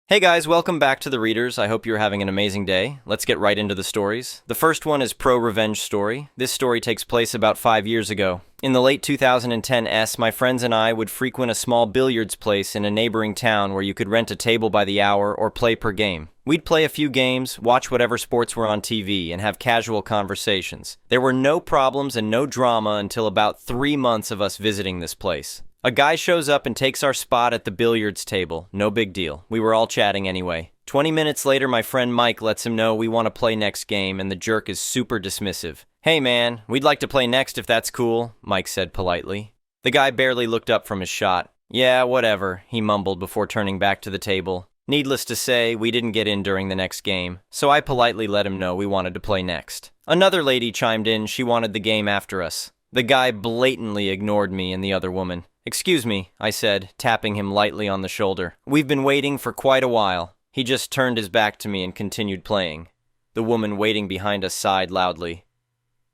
Hey guys, welcome back to The Readers. I hope you're having an amazing day. Let's get right into the stories. The first one is Pro Revenge Story. This story takes place about 5 years ago. In the late 2010s, my friends and I would frequent a small billiards place in a neighboring town where you could rent a table by the hour or play per game. We'd play a few games, watch whatever sports were on TV, and have casual conversations. There were no problems and no drama until about 3 months of us visiting this place. A guy shows up and takes our spot at the billiards table. No big deal. We were all chatting anyway. 20 minutes later, my friend Mike lets him know we want to play next game, and the jerk is super dismissive. "Hey man, we'd like to play next if that's cool," Mike said politely. The guy barely looked up from his shot. "Yeah, whatever," he mumbled before turning back to the table. Needless to say, we didn't get in during the next game, so I politely let him know we wanted to play next. Another lady chimed in she wanted the game after us. The guy blatantly ignored me and the other woman. "Excuse me," I said, tapping him lightly on the shoulder. "We've been waiting for quite a while." He just turned his back to me and continued playing. The woman waiting behind us sighed loudly.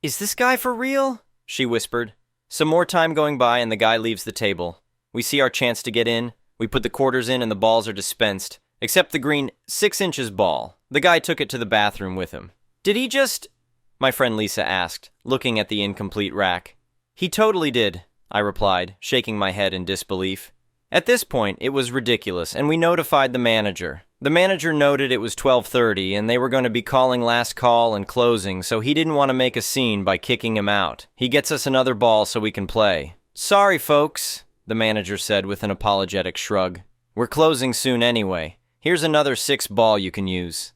"Is this guy for real?" she whispered. Some more time going by and the guy leaves the table. We see our chance to get in. We put the quarters in and the balls are dispensed, except the green 6 inches ball. The guy took it to the bathroom with him. "Did he just—" my friend Lisa asked, looking at the incomplete rack. "He totally did," I replied, shaking my head in disbelief. At this point, it was ridiculous, and we notified the manager. The manager noted it was 12:30, and they were going to be calling last call and closing, so he didn't want to make a scene by kicking him out. He gets us another ball so we can play. "Sorry, folks," the manager said with an apologetic shrug. "We're closing soon anyway. Here's another 6 ball you can use."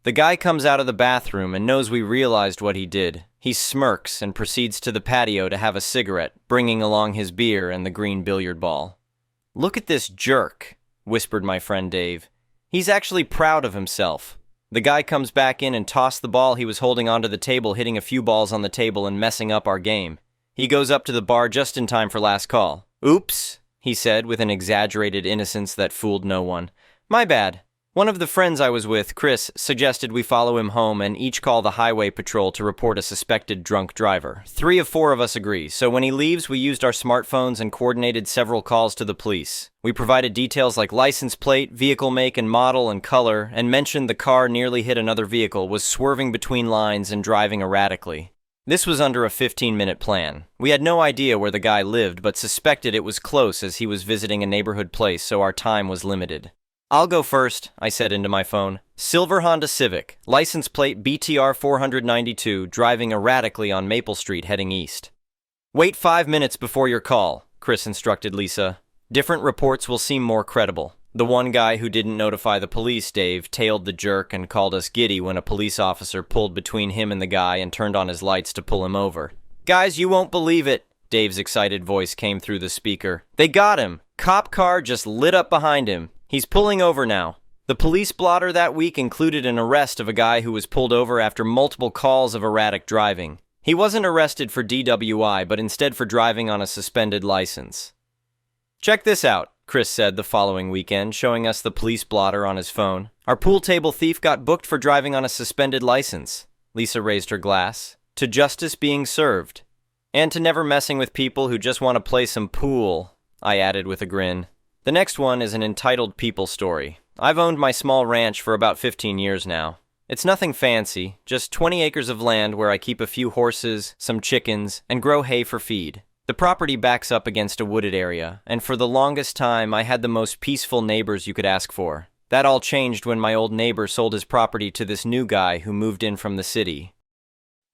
The guy comes out of the bathroom and knows we realized what he did. He smirks and proceeds to the patio to have a cigarette, bringing along his beer and the green billiard ball. "Look at this jerk," whispered my friend Dave. "He's actually proud of himself." The guy comes back in and tossed the ball he was holding onto the table, hitting a few balls on the table and messing up our game. He goes up to the bar just in time for last call. "Oops," he said with an exaggerated innocence that fooled no one. "My bad." One of the friends I was with, Chris, suggested we follow him home and each call the highway patrol to report a suspected drunk driver. 3 of 4 of us agree, so when he leaves, we used our smartphones and coordinated several calls to the police. We provided details like license plate, vehicle make and model and color, and mentioned the car nearly hit another vehicle, was swerving between lines and driving erratically. This was under a 15-minute plan. We had no idea where the guy lived, but suspected it was close as he was visiting a neighborhood place, so our time was limited. "I'll go first," I said into my phone. "Silver Honda Civic, license plate BTR 492, driving erratically on Maple Street heading east." "Wait 5 minutes before your call," Chris instructed Lisa. "Different reports will seem more credible." The one guy who didn't notify the police, Dave, tailed the jerk and called us giddy when a police officer pulled between him and the guy and turned on his lights to pull him over. "Guys, you won't believe it," Dave's excited voice came through the speaker. "They got him. Cop car just lit up behind him. He's pulling over now." The police blotter that week included an arrest of a guy who was pulled over after multiple calls of erratic driving. He wasn't arrested for DWI, but instead for driving on a suspended license. "Check this out," Chris said the following weekend, showing us the police blotter on his phone. "Our pool table thief got booked for driving on a suspended license." Lisa raised her glass. "To justice being served. And to never messing with people who just want to play some pool," I added with a grin. The next one is an entitled people story. I've owned my small ranch for about 15 years now. It's nothing fancy, just 20 acres of land where I keep a few horses, some chickens, and grow hay for feed. The property backs up against a wooded area, and for the longest time I had the most peaceful neighbors you could ask for. That all changed when my old neighbor sold his property to this new guy who moved in from the city.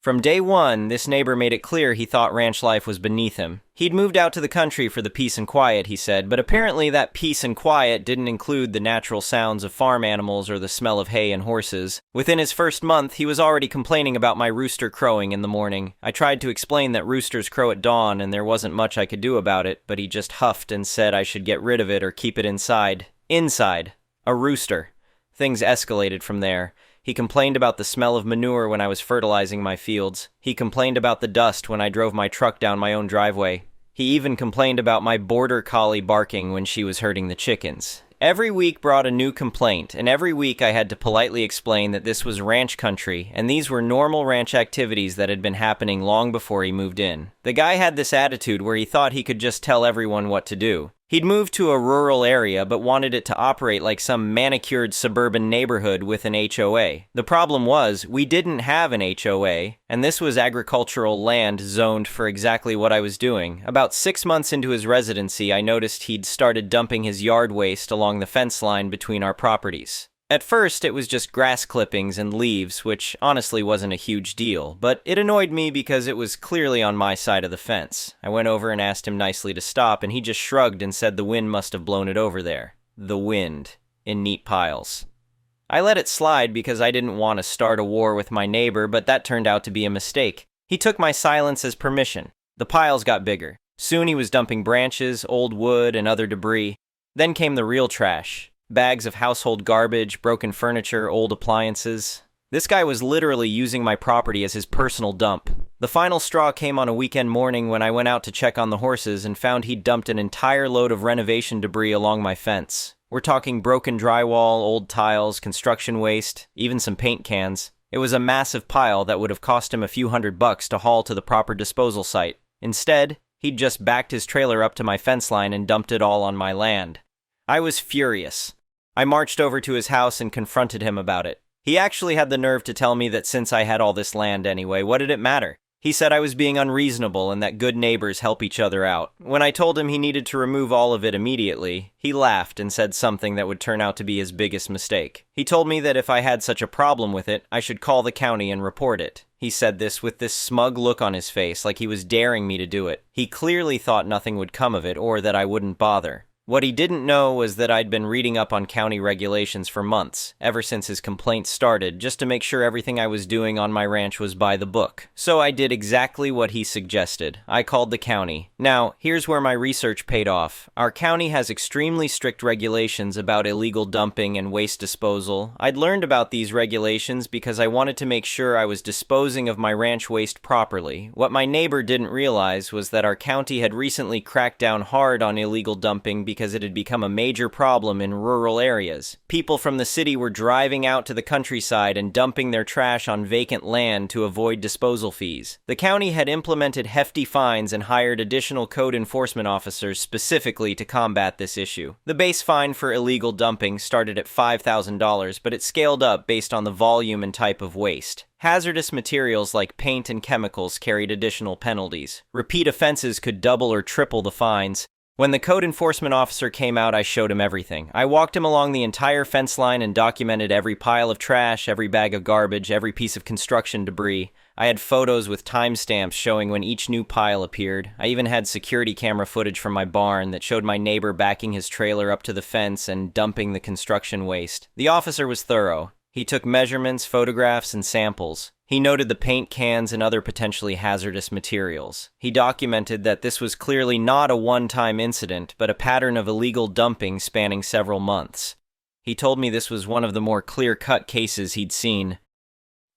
From day one, this neighbor made it clear he thought ranch life was beneath him. He'd moved out to the country for the peace and quiet, he said, but apparently that peace and quiet didn't include the natural sounds of farm animals or the smell of hay and horses. Within his first month, he was already complaining about my rooster crowing in the morning. I tried to explain that roosters crow at dawn and there wasn't much I could do about it, but he just huffed and said I should get rid of it or keep it inside. Inside. A rooster. Things escalated from there. He complained about the smell of manure when I was fertilizing my fields. He complained about the dust when I drove my truck down my own driveway. He even complained about my border collie barking when she was herding the chickens. Every week brought a new complaint, and every week I had to politely explain that this was ranch country, and these were normal ranch activities that had been happening long before he moved in. The guy had this attitude where he thought he could just tell everyone what to do. He'd moved to a rural area but wanted it to operate like some manicured suburban neighborhood with an HOA. The problem was, we didn't have an HOA, and this was agricultural land zoned for exactly what I was doing. About 6 months into his residency, I noticed he'd started dumping his yard waste along the fence line between our properties. At first, it was just grass clippings and leaves, which honestly wasn't a huge deal, but it annoyed me because it was clearly on my side of the fence. I went over and asked him nicely to stop, and he just shrugged and said the wind must have blown it over there. The wind. In neat piles. I let it slide because I didn't want to start a war with my neighbor, but that turned out to be a mistake. He took my silence as permission. The piles got bigger. Soon he was dumping branches, old wood, and other debris. Then came the real trash. Bags of household garbage, broken furniture, old appliances. This guy was literally using my property as his personal dump. The final straw came on a weekend morning when I went out to check on the horses and found he'd dumped an entire load of renovation debris along my fence. We're talking broken drywall, old tiles, construction waste, even some paint cans. It was a massive pile that would have cost him a few $100 to haul to the proper disposal site. Instead, he'd just backed his trailer up to my fence line and dumped it all on my land. I was furious. I marched over to his house and confronted him about it. He actually had the nerve to tell me that since I had all this land anyway, what did it matter? He said I was being unreasonable and that good neighbors help each other out. When I told him he needed to remove all of it immediately, he laughed and said something that would turn out to be his biggest mistake. He told me that if I had such a problem with it, I should call the county and report it. He said this with this smug look on his face, like he was daring me to do it. He clearly thought nothing would come of it or that I wouldn't bother. What he didn't know was that I'd been reading up on county regulations for months, ever since his complaints started, just to make sure everything I was doing on my ranch was by the book. So I did exactly what he suggested. I called the county. Now, here's where my research paid off. Our county has extremely strict regulations about illegal dumping and waste disposal. I'd learned about these regulations because I wanted to make sure I was disposing of my ranch waste properly. What my neighbor didn't realize was that our county had recently cracked down hard on illegal dumping because it had become a major problem in rural areas. People from the city were driving out to the countryside and dumping their trash on vacant land to avoid disposal fees. The county had implemented hefty fines and hired additional code enforcement officers specifically to combat this issue. The base fine for illegal dumping started at $5,000, but it scaled up based on the volume and type of waste. Hazardous materials like paint and chemicals carried additional penalties. Repeat offenses could double or triple the fines. When the code enforcement officer came out, I showed him everything. I walked him along the entire fence line and documented every pile of trash, every bag of garbage, every piece of construction debris. I had photos with timestamps showing when each new pile appeared. I even had security camera footage from my barn that showed my neighbor backing his trailer up to the fence and dumping the construction waste. The officer was thorough. He took measurements, photographs, and samples. He noted the paint cans and other potentially hazardous materials. He documented that this was clearly not a one-time incident, but a pattern of illegal dumping spanning several months. He told me this was one of the more clear-cut cases he'd seen.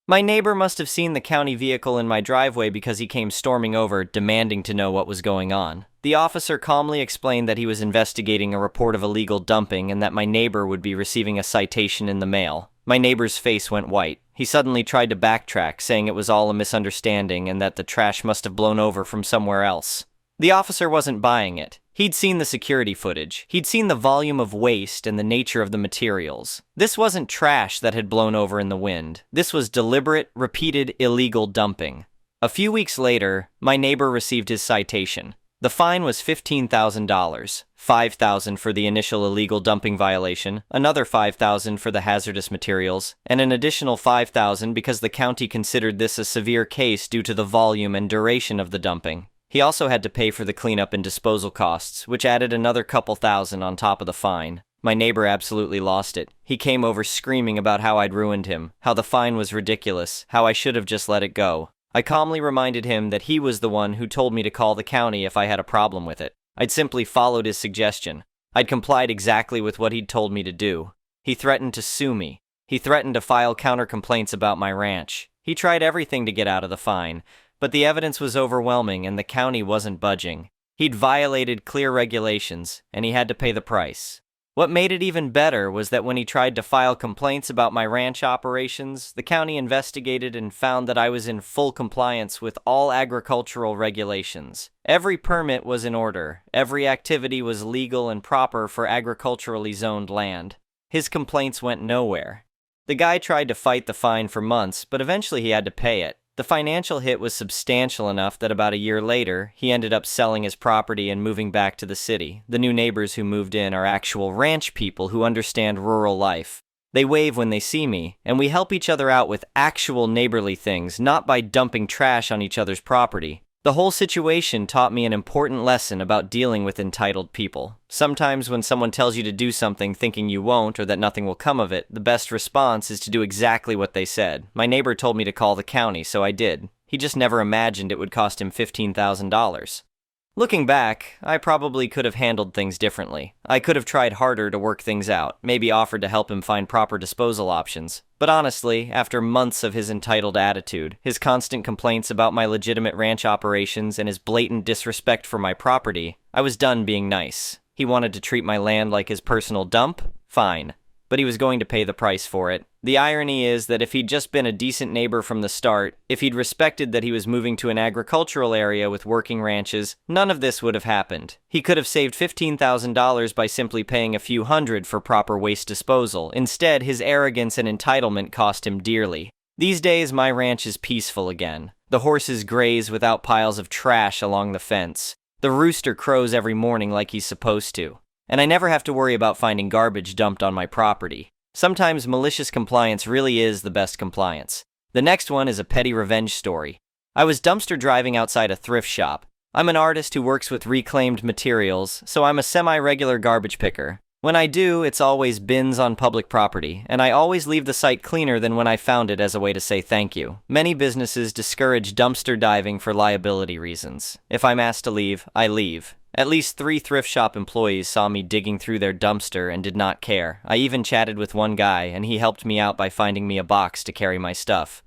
My neighbor must have seen the county vehicle in my driveway because he came storming over, demanding to know what was going on. The officer calmly explained that he was investigating a report of illegal dumping and that my neighbor would be receiving a citation in the mail. My neighbor's face went white. He suddenly tried to backtrack, saying it was all a misunderstanding and that the trash must have blown over from somewhere else. The officer wasn't buying it. He'd seen the security footage. He'd seen the volume of waste and the nature of the materials. This wasn't trash that had blown over in the wind. This was deliberate, repeated, illegal dumping. A few weeks later, my neighbor received his citation. The fine was $15,000, $5,000 for the initial illegal dumping violation, another $5,000 for the hazardous materials, and an additional $5,000 because the county considered this a severe case due to the volume and duration of the dumping. He also had to pay for the cleanup and disposal costs, which added another couple thousand on top of the fine. My neighbor absolutely lost it. He came over screaming about how I'd ruined him, how the fine was ridiculous, how I should have just let it go. I calmly reminded him that he was the one who told me to call the county if I had a problem with it. I'd simply followed his suggestion. I'd complied exactly with what he'd told me to do. He threatened to sue me. He threatened to file counter complaints about my ranch. He tried everything to get out of the fine, but the evidence was overwhelming and the county wasn't budging. He'd violated clear regulations, and he had to pay the price. What made it even better was that when he tried to file complaints about my ranch operations, the county investigated and found that I was in full compliance with all agricultural regulations. Every permit was in order, every activity was legal and proper for agriculturally zoned land. His complaints went nowhere. The guy tried to fight the fine for months, but eventually he had to pay it. The financial hit was substantial enough that about a year later, he ended up selling his property and moving back to the city. The new neighbors who moved in are actual ranch people who understand rural life. They wave when they see me, and we help each other out with actual neighborly things, not by dumping trash on each other's property. The whole situation taught me an important lesson about dealing with entitled people. Sometimes when someone tells you to do something thinking you won't or that nothing will come of it, the best response is to do exactly what they said. My neighbor told me to call the county, so I did. He just never imagined it would cost him $15,000. Looking back, I probably could have handled things differently. I could have tried harder to work things out, maybe offered to help him find proper disposal options. But honestly, after months of his entitled attitude, his constant complaints about my legitimate ranch operations, and his blatant disrespect for my property, I was done being nice. He wanted to treat my land like his personal dump? Fine. But he was going to pay the price for it. The irony is that if he'd just been a decent neighbor from the start, if he'd respected that he was moving to an agricultural area with working ranches, none of this would have happened. He could have saved $15,000 by simply paying a few hundred for proper waste disposal. Instead, his arrogance and entitlement cost him dearly. These days, my ranch is peaceful again. The horses graze without piles of trash along the fence. The rooster crows every morning like he's supposed to. And I never have to worry about finding garbage dumped on my property. Sometimes malicious compliance really is the best compliance. The next one is a petty revenge story. I was dumpster driving outside a thrift shop. I'm an artist who works with reclaimed materials, so I'm a semi-regular garbage picker. When I do, it's always bins on public property, and I always leave the site cleaner than when I found it as a way to say thank you. Many businesses discourage dumpster diving for liability reasons. If I'm asked to leave, I leave. At least 3 thrift shop employees saw me digging through their dumpster and did not care. I even chatted with one guy, and he helped me out by finding me a box to carry my stuff.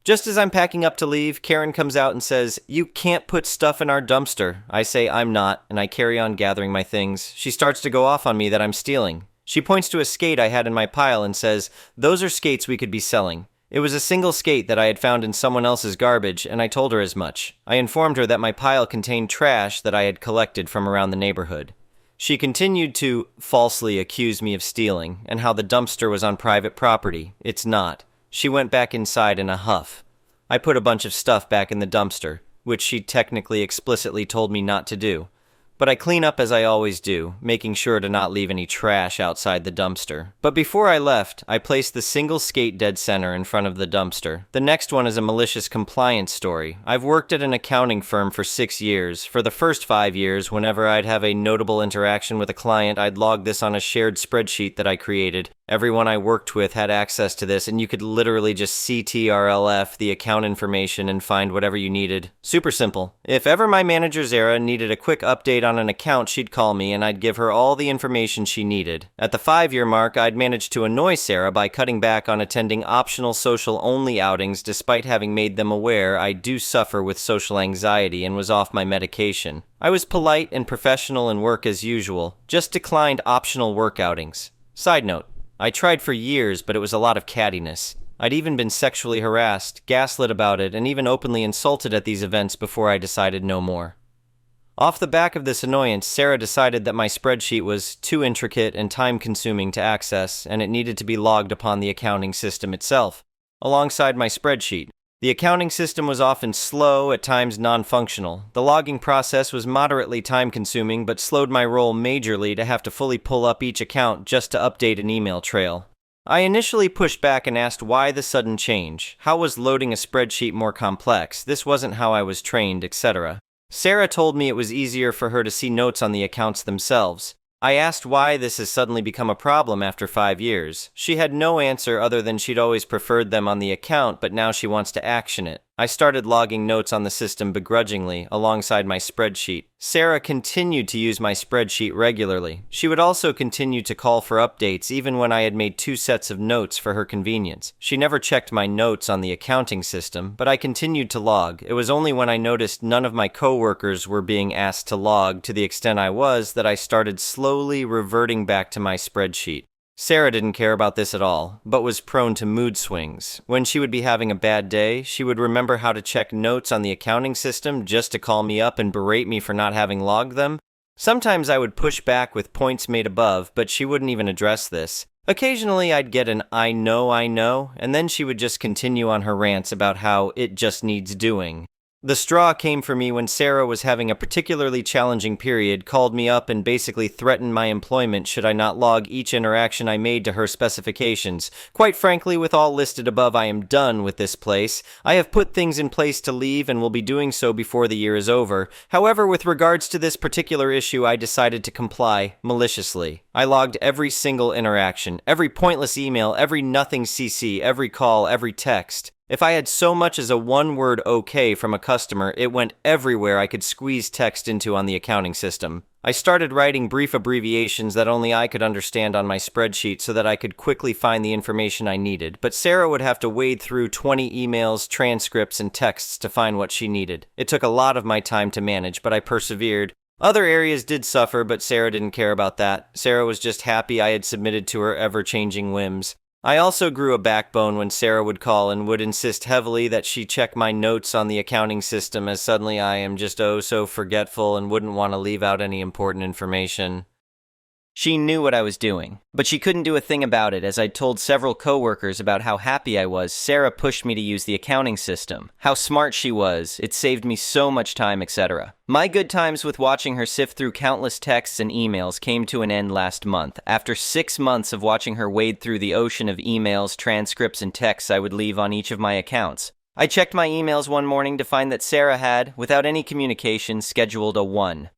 Just as I'm packing up to leave, Karen comes out and says, "You can't put stuff in our dumpster." I say I'm not, and I carry on gathering my things. She starts to go off on me that I'm stealing. She points to a skate I had in my pile and says, "Those are skates we could be selling." It was a single skate that I had found in someone else's garbage, and I told her as much. I informed her that my pile contained trash that I had collected from around the neighborhood. She continued to falsely accuse me of stealing, and how the dumpster was on private property. It's not. She went back inside in a huff. I put a bunch of stuff back in the dumpster, which she technically explicitly told me not to do. But I clean up as I always do, making sure to not leave any trash outside the dumpster. But before I left, I placed the single skate dead center in front of the dumpster. The next one is a malicious compliance story. I've worked at an accounting firm for 6 years. For the first 5 years, whenever I'd have a notable interaction with a client, I'd log this on a shared spreadsheet that I created. Everyone I worked with had access to this, and you could literally just CTRLF the account information and find whatever you needed. Super simple. If ever my manager Zara needed a quick update on an account, she'd call me and I'd give her all the information she needed. At the 5-year mark, I'd managed to annoy Sarah by cutting back on attending optional social-only outings despite having made them aware I do suffer with social anxiety and was off my medication. I was polite and professional in work as usual, just declined optional work outings. Side note, I tried for years, but it was a lot of cattiness. I'd even been sexually harassed, gaslit about it, and even openly insulted at these events before I decided no more. Off the back of this annoyance, Sarah decided that my spreadsheet was too intricate and time-consuming to access, and it needed to be logged upon the accounting system itself, alongside my spreadsheet. The accounting system was often slow, at times non-functional. The logging process was moderately time-consuming, but slowed my role majorly to have to fully pull up each account just to update an email trail. I initially pushed back and asked why the sudden change. How was loading a spreadsheet more complex? This wasn't how I was trained, etc. Sarah told me it was easier for her to see notes on the accounts themselves. I asked why this has suddenly become a problem after 5 years. She had no answer other than she'd always preferred them on the account, but now she wants to action it. I started logging notes on the system begrudgingly, alongside my spreadsheet. Sarah continued to use my spreadsheet regularly. She would also continue to call for updates even when I had made 2 sets of notes for her convenience. She never checked my notes on the accounting system, but I continued to log. It was only when I noticed none of my coworkers were being asked to log to the extent I was that I started slowly reverting back to my spreadsheet. Sarah didn't care about this at all, but was prone to mood swings. When she would be having a bad day, she would remember how to check notes on the accounting system just to call me up and berate me for not having logged them. Sometimes I would push back with points made above, but she wouldn't even address this. Occasionally I'd get an I know, and then she would just continue on her rants about how it just needs doing. The straw came for me when Sarah was having a particularly challenging period, called me up, and basically threatened my employment should I not log each interaction I made to her specifications. Quite frankly, with all listed above, I am done with this place. I have put things in place to leave and will be doing so before the year is over. However, with regards to this particular issue, I decided to comply maliciously. I logged every single interaction, every pointless email, every nothing CC, every call, every text. If I had so much as a one-word okay from a customer, it went everywhere I could squeeze text into on the accounting system. I started writing brief abbreviations that only I could understand on my spreadsheet so that I could quickly find the information I needed, but Sarah would have to wade through 20 emails, transcripts, and texts to find what she needed. It took a lot of my time to manage, but I persevered. Other areas did suffer, but Sarah didn't care about that. Sarah was just happy I had submitted to her ever-changing whims. I also grew a backbone when Sarah would call and would insist heavily that she check my notes on the accounting system, as suddenly I am just so forgetful and wouldn't want to leave out any important information. She knew what I was doing, but she couldn't do a thing about it. As I'd told several coworkers about how happy I was, Sarah pushed me to use the accounting system. How smart she was, it saved me so much time, etc. My good times with watching her sift through countless texts and emails came to an end last month. After 6 months of watching her wade through the ocean of emails, transcripts, and texts I would leave on each of my accounts, I checked my emails one morning to find that Sarah had, without any communication, scheduled a one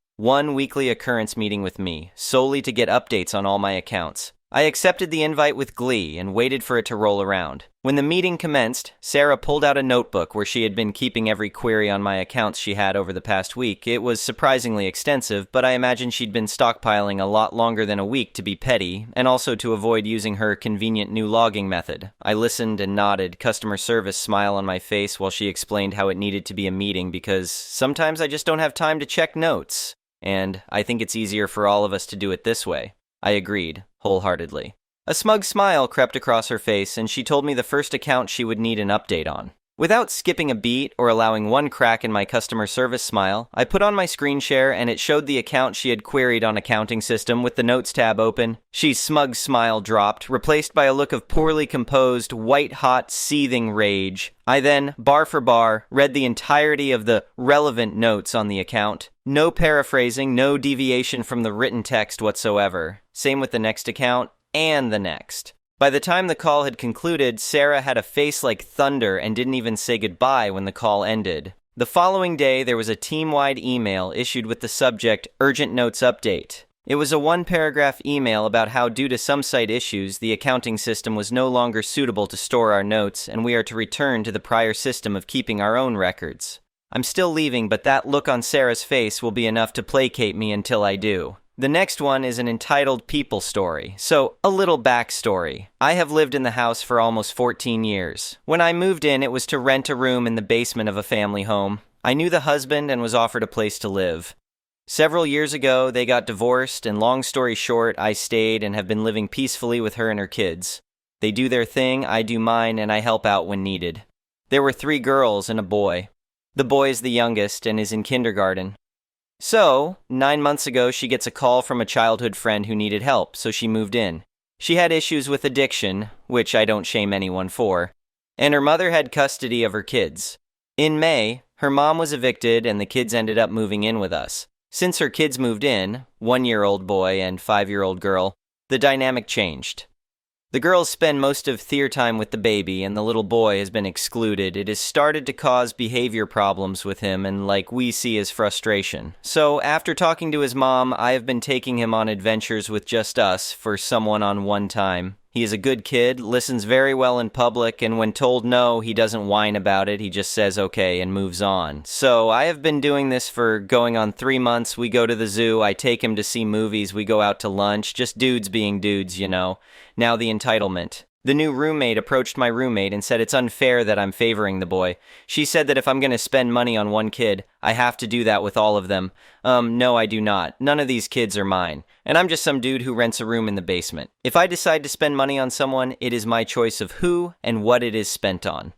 weekly occurrence meeting with me, solely to get updates on all my accounts. I accepted the invite with glee and waited for it to roll around. When the meeting commenced, Sarah pulled out a notebook where she had been keeping every query on my accounts she had over the past week. It was surprisingly extensive, but I imagine she'd been stockpiling a lot longer than a week to be petty, and also to avoid using her convenient new logging method. I listened and nodded, customer service smile on my face while she explained how it needed to be a meeting because sometimes I just don't have time to check notes. And I think it's easier for all of us to do it this way. I agreed, wholeheartedly. A smug smile crept across her face, and she told me the first account she would need an update on. Without skipping a beat or allowing one crack in my customer service smile, I put on my screen share and it showed the account she had queried on accounting system with the notes tab open. She's smug smile dropped, replaced by a look of poorly composed, white-hot, seething rage. I then, bar for bar, read the entirety of the relevant notes on the account. No paraphrasing, no deviation from the written text whatsoever. Same with the next account, and the next. By the time the call had concluded, Sarah had a face like thunder and didn't even say goodbye when the call ended. The following day, there was a team-wide email issued with the subject, Urgent Notes Update. It was a 1-paragraph email about how, due to some site issues, the accounting system was no longer suitable to store our notes, and we are to return to the prior system of keeping our own records. I'm still leaving, but that look on Sarah's face will be enough to placate me until I do. The next one is an entitled People Story, so a little backstory. I have lived in the house for almost 14 years. When I moved in, it was to rent a room in the basement of a family home. I knew the husband and was offered a place to live. Several years ago, they got divorced, and long story short, I stayed and have been living peacefully with her and her kids. They do their thing, I do mine, and I help out when needed. There were 3 girls and a boy. The boy is the youngest and is in kindergarten. So, 9 months ago, she gets a call from a childhood friend who needed help, so she moved in. She had issues with addiction, which I don't shame anyone for, and her mother had custody of her kids. In May, her mom was evicted and the kids ended up moving in with us. Since her kids moved in, 1-year-old boy and 5-year-old girl, the dynamic changed. The girls spend most of their time with the baby, and the little boy has been excluded. It has started to cause behavior problems with him, and like we see as frustration. So, after talking to his mom, I have been taking him on adventures with just us for some one-on-one time. He is a good kid, listens very well in public, and when told no, he doesn't whine about it, he just says okay and moves on. So I have been doing this for going on 3 months. We go to the zoo, I take him to see movies, we go out to lunch, just dudes being dudes, you know. Now the entitlement. The new roommate approached my roommate and said it's unfair that I'm favoring the boy. She said that if I'm going to spend money on one kid, I have to do that with all of them. No, I do not. None of these kids are mine. And I'm just some dude who rents a room in the basement. If I decide to spend money on someone, it is my choice of who and what it is spent on.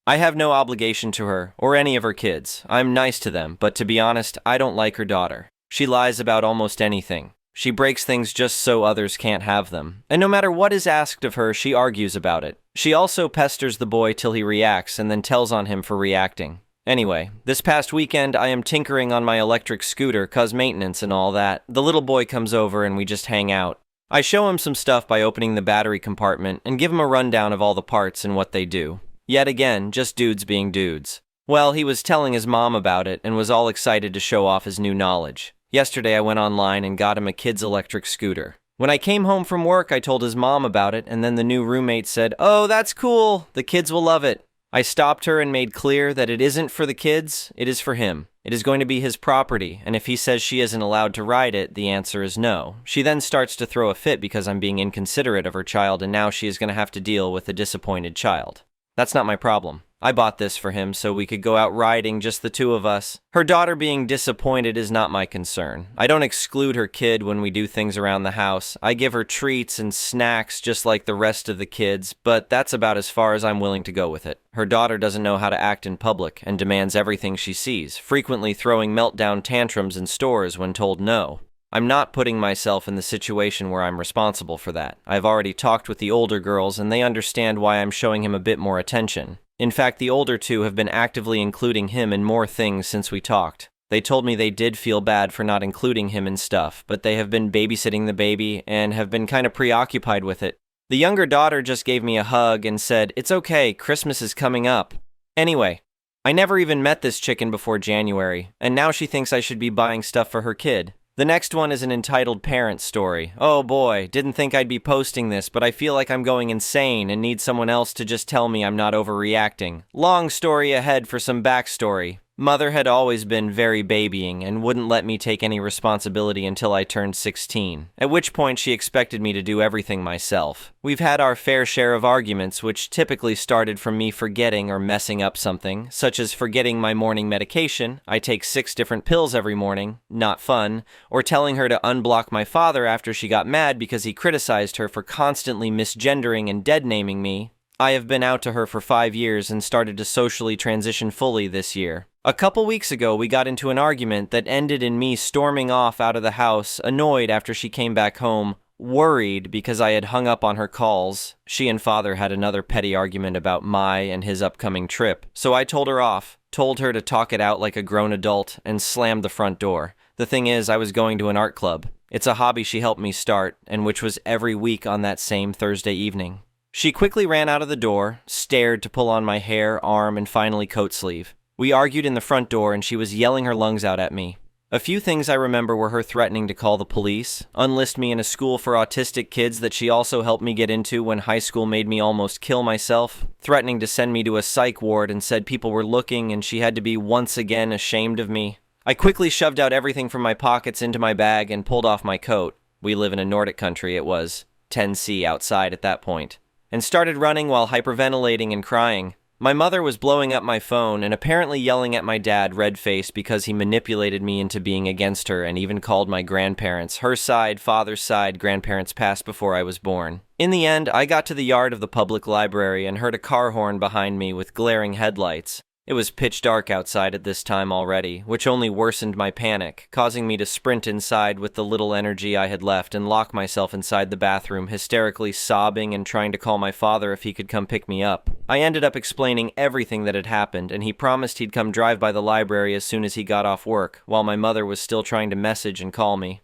I have no obligation to her, or any of her kids. I'm nice to them, but to be honest, I don't like her daughter. She lies about almost anything. She breaks things just so others can't have them. And no matter what is asked of her, she argues about it. She also pesters the boy till he reacts and then tells on him for reacting. Anyway, this past weekend I am tinkering on my electric scooter 'cause maintenance and all that. The little boy comes over and we just hang out. I show him some stuff by opening the battery compartment and give him a rundown of all the parts and what they do. Yet again, just dudes being dudes. Well, he was telling his mom about it and was all excited to show off his new knowledge. Yesterday I went online and got him a kid's electric scooter. When I came home from work, I told his mom about it, and then the new roommate said, "Oh, that's cool. The kids will love it." I stopped her and made clear that it isn't for the kids, it is for him. It is going to be his property, and if he says she isn't allowed to ride it, the answer is no. She then starts to throw a fit because I'm being inconsiderate of her child, and now she is going to have to deal with a disappointed child. That's not my problem. I bought this for him so we could go out riding, just the two of us. Her daughter being disappointed is not my concern. I don't exclude her kid when we do things around the house. I give her treats and snacks just like the rest of the kids, but that's about as far as I'm willing to go with it. Her daughter doesn't know how to act in public and demands everything she sees, frequently throwing meltdown tantrums in stores when told no. I'm not putting myself in the situation where I'm responsible for that. I've already talked with the older girls and they understand why I'm showing him a bit more attention. In fact, the older two have been actively including him in more things since we talked. They told me they did feel bad for not including him in stuff, but they have been babysitting the baby and have been kind of preoccupied with it. The younger daughter just gave me a hug and said, "It's okay, Christmas is coming up." Anyway, I never even met this chicken before January, and now she thinks I should be buying stuff for her kid. The next one is an entitled parent story. Oh boy, didn't think I'd be posting this, but I feel like I'm going insane and need someone else to just tell me I'm not overreacting. Long story ahead for some backstory. Mother had always been very babying and wouldn't let me take any responsibility until I turned 16, at which point she expected me to do everything myself. We've had our fair share of arguments, which typically started from me forgetting or messing up something, such as forgetting my morning medication, I take 6 different pills every morning, not fun, or telling her to unblock my father after she got mad because he criticized her for constantly misgendering and dead-naming me. I have been out to her for 5 years and started to socially transition fully this year. A couple weeks ago, we got into an argument that ended in me storming off out of the house, annoyed after she came back home, worried because I had hung up on her calls. She and father had another petty argument about my and his upcoming trip, so I told her off, told her to talk it out like a grown adult, and slammed the front door. The thing is, I was going to an art club. It's a hobby she helped me start, and which was every week on that same Thursday evening. She quickly ran out of the door, stared to pull on my hair, arm, and finally coat sleeve. We argued in the front door and she was yelling her lungs out at me. A few things I remember were her threatening to call the police, enlist me in a school for autistic kids that she also helped me get into when high school made me almost kill myself, threatening to send me to a psych ward and said people were looking and she had to be once again ashamed of me. I quickly shoved out everything from my pockets into my bag and pulled off my coat. We live in a Nordic country, it was 10°C outside at that point, and started running while hyperventilating and crying. My mother was blowing up my phone and apparently yelling at my dad red-faced because he manipulated me into being against her and even called my grandparents, her side, father's side, grandparents passed before I was born. In the end, I got to the yard of the public library and heard a car horn behind me with glaring headlights. It was pitch dark outside at this time already, which only worsened my panic, causing me to sprint inside with the little energy I had left and lock myself inside the bathroom, hysterically sobbing and trying to call my father if he could come pick me up. I ended up explaining everything that had happened, and he promised he'd come drive by the library as soon as he got off work, while my mother was still trying to message and call me.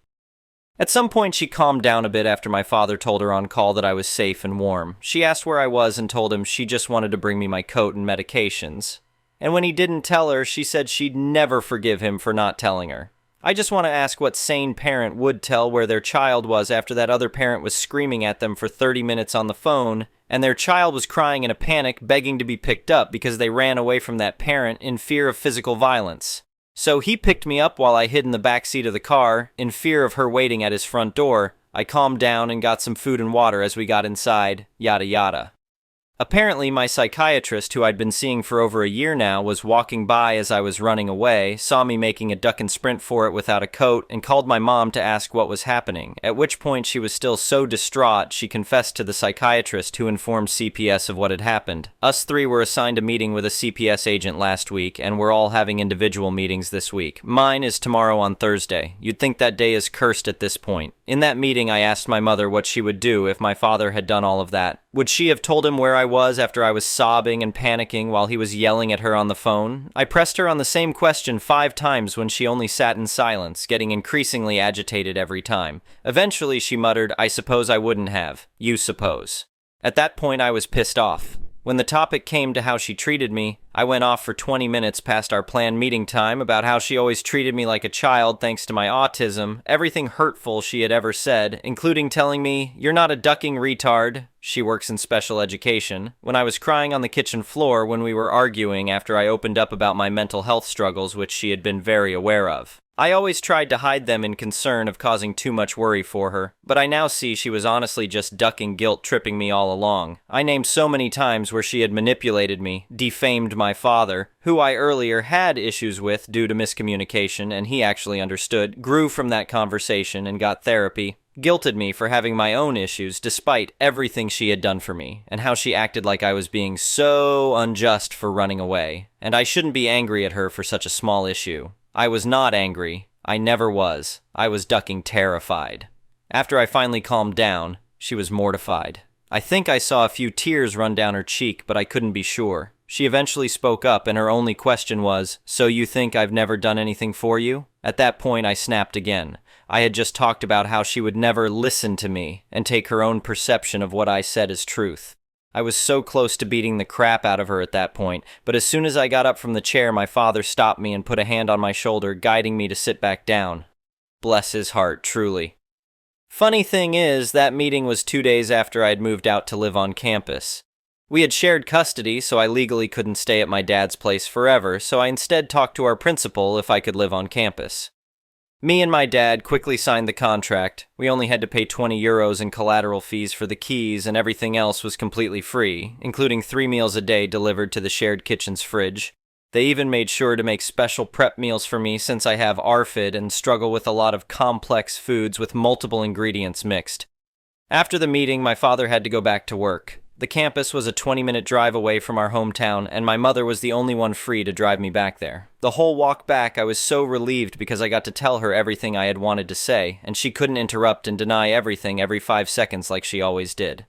At some point, she calmed down a bit after my father told her on call that I was safe and warm. She asked where I was and told him she just wanted to bring me my coat and medications. And when he didn't tell her, she said she'd never forgive him for not telling her. I just want to ask what sane parent would tell where their child was after that other parent was screaming at them for 30 minutes on the phone, and their child was crying in a panic, begging to be picked up because they ran away from that parent in fear of physical violence. So he picked me up while I hid in the back seat of the car, in fear of her waiting at his front door. I calmed down and got some food and water as we got inside, yada yada. Apparently, my psychiatrist, who I'd been seeing for over a year now, was walking by as I was running away, saw me making a duck and sprint for it without a coat, and called my mom to ask what was happening, at which point she was still so distraught she confessed to the psychiatrist, who informed CPS of what had happened. Us three were assigned a meeting with a CPS agent last week, and we're all having individual meetings this week. Mine is tomorrow on Thursday. You'd think that day is cursed at this point. In that meeting, I asked my mother what she would do if my father had done all of that. Would she have told him where I was after I was sobbing and panicking while he was yelling at her on the phone? I pressed her on the same question 5 times when she only sat in silence, getting increasingly agitated every time. Eventually, she muttered, "I suppose I wouldn't have. You suppose." At that point, I was pissed off. When the topic came to how she treated me, I went off for 20 minutes past our planned meeting time about how she always treated me like a child thanks to my autism, everything hurtful she had ever said, including telling me, "You're not a ducking retard," she works in special education, when I was crying on the kitchen floor when we were arguing after I opened up about my mental health struggles, which she had been very aware of. I always tried to hide them in concern of causing too much worry for her, but I now see she was honestly just ducking guilt tripping me all along. I named so many times where she had manipulated me, defamed my father, who I earlier had issues with due to miscommunication, and he actually understood, grew from that conversation and got therapy, guilted me for having my own issues despite everything she had done for me, and how she acted like I was being so unjust for running away, and I shouldn't be angry at her for such a small issue. I was not angry. I never was. I was ducking terrified. After I finally calmed down, she was mortified. I think I saw a few tears run down her cheek, but I couldn't be sure. She eventually spoke up, and her only question was, "So you think I've never done anything for you?" At that point, I snapped again. I had just talked about how she would never listen to me and take her own perception of what I said as truth. I was so close to beating the crap out of her at that point, but as soon as I got up from the chair, my father stopped me and put a hand on my shoulder, guiding me to sit back down. Bless his heart, truly. Funny thing is, that meeting was 2 days after I'd moved out to live on campus. We had shared custody, so I legally couldn't stay at my dad's place forever, so I instead talked to our principal if I could live on campus. Me and my dad quickly signed the contract. We only had to pay 20 euros in collateral fees for the keys, and everything else was completely free, including 3 meals a day delivered to the shared kitchen's fridge. They even made sure to make special prep meals for me since I have ARFID and struggle with a lot of complex foods with multiple ingredients mixed. After the meeting, my father had to go back to work. The campus was a 20-minute drive away from our hometown, and my mother was the only one free to drive me back there. The whole walk back, I was so relieved because I got to tell her everything I had wanted to say, and she couldn't interrupt and deny everything every 5 seconds like she always did.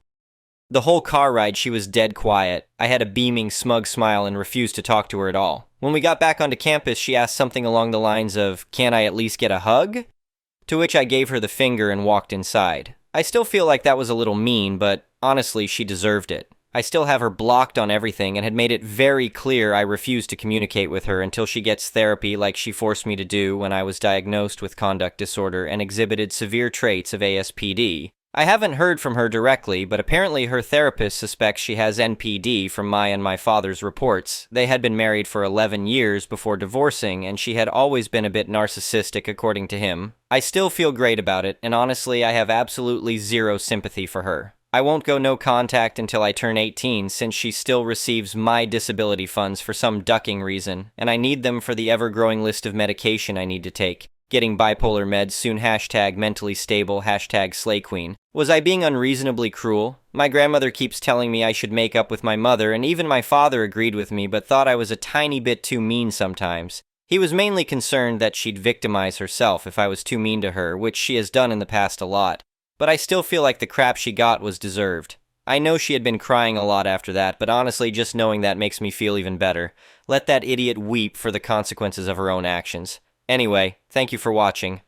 The whole car ride, she was dead quiet. I had a beaming, smug smile and refused to talk to her at all. When we got back onto campus, she asked something along the lines of, "Can't I at least get a hug?" To which I gave her the finger and walked inside. I still feel like that was a little mean, but honestly, she deserved it. I still have her blocked on everything and had made it very clear I refuse to communicate with her until she gets therapy like she forced me to do when I was diagnosed with conduct disorder and exhibited severe traits of ASPD. I haven't heard from her directly, but apparently her therapist suspects she has NPD from my and my father's reports. They had been married for 11 years before divorcing, and she had always been a bit narcissistic according to him. I still feel great about it, and honestly, I have absolutely zero sympathy for her. I won't go no contact until I turn 18 since she still receives my disability funds for some ducking reason, and I need them for the ever-growing list of medication I need to take. Getting bipolar meds, soon #mentally stable, #slay queen. Was I being unreasonably cruel? My grandmother keeps telling me I should make up with my mother, and even my father agreed with me but thought I was a tiny bit too mean sometimes. He was mainly concerned that she'd victimize herself if I was too mean to her, which she has done in the past a lot. But I still feel like the crap she got was deserved. I know she had been crying a lot after that, but honestly just knowing that makes me feel even better. Let that idiot weep for the consequences of her own actions. Anyway, thank you for watching.